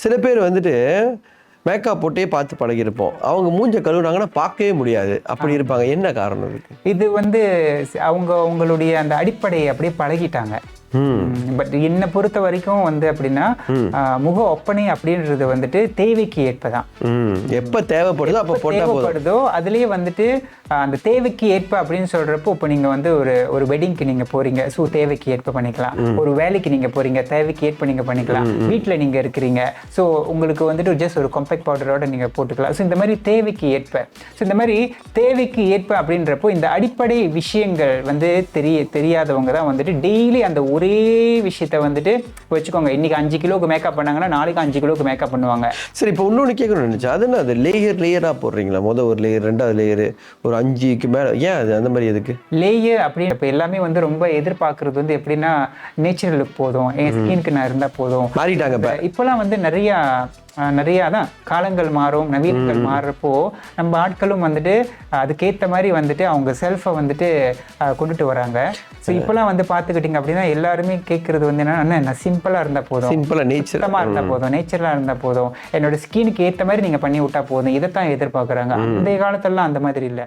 சில பேர் வந்துட்டு மேக்கப் போட்டே பார்த்து பழகியிருப்போம். அவங்க மூஞ்ச கழுவுனாங்கன்னா பார்க்கவே முடியாது. அப்படி இருப்பாங்க. என்ன காரணம் இதுக்கு? இது வந்து அவங்களுடைய அந்த அடிப்படையை அப்படியே பழகிட்டாங்க. பட் என்னை பொறுத்த வரைக்கும் வந்து அப்படின்னா முக ஒப்பனை அப்படின்றது வந்துட்டு தேவைக்கு ஏற்பதான். எப்ப தேவைப்படுதோ அப்ப தேவைப்படுதோ அதுலயே வந்துட்டு அந்த தேவைக்கு ஏற்ப அப்படின்னு சொல்றப்போ, இப்போ நீங்க வந்து ஒரு வெட்டிங்க்கு நீங்க போறீங்க, ஸோ தேவைக்கு ஏற்ப பண்ணிக்கலாம். ஒரு வேலைக்கு நீங்க போறீங்க, தேவைக்கு ஏற்ப நீங்க பண்ணிக்கலாம். வீட்டுல நீங்க இருக்கிறீங்க, ஸோ உங்களுக்கு வந்துட்டு ஜஸ்ட் ஒரு காம்பேக்ட் பவுடரோட நீங்க போட்டுக்கலாம். ஸோ இந்த மாதிரி தேவைக்கு ஏற்ப, ஸோ இந்த மாதிரி தேவைக்கு ஏற்ப அப்படின்றப்போ இந்த அடிப்படை விஷயங்கள் வந்து தெரியாதவங்க தான் வந்துட்டு டெய்லி அந்த ஒரே விஷயத்த வந்துட்டு வச்சுக்கோங்க. இன்னைக்கு 5 கிலோக்கு மேக்கப் பண்ணாங்கன்னா நாளைக்கு 5 கிலோக்கு மேக்கப் பண்ணுவாங்க. சரி, இப்போ இன்னொன்று கேட்கணும்னு நினைச்சேன். அது என்ன, அது லேயராக போடுறீங்களா? ஒரு லேயர், 2வது லேயரு, ஒரு 5க்கு மேலே, ஏன் அது அந்த மாதிரி எதுக்கு லேயர் அப்படின்னு? இப்போ எல்லாமே வந்து ரொம்ப எதிர்பார்க்கறது வந்து எப்படின்னா நேச்சுரல் லுக் போதும், என் ஸ்கின்க்கு நான் இருந்தால் போதும். மாறிட்டாங்க இப்போலாம் வந்து நிறையா தான் காலங்கள் மாறும், நவீனங்கள் மாறுறப்போ நம்ம ஆட்களும் வந்துட்டு அதுக்கேற்ற மாதிரி வந்துட்டு அவங்க செல்ஃபை வந்துட்டு கொண்டுட்டு வராங்க. ஸோ இப்போலாம் வந்து பார்த்துக்கிட்டிங்க அப்படின்னா எல்லாருமே கேட்குறது வந்து என்னன்னா, நான் சிம்பிளாக இருந்தால் போதும், சிம்பிளாக நேச்சுரலாக இருந்தால் போதும், நேச்சுரலாக இருந்தால் போதும், என்னோட ஸ்கினுக்கு ஏற்ற மாதிரி நீங்கள் பண்ணி விட்டா போதும், இதைத்தான் எதிர்பார்க்குறாங்க. அந்த காலத்துலலாம் அந்த மாதிரி இல்லை.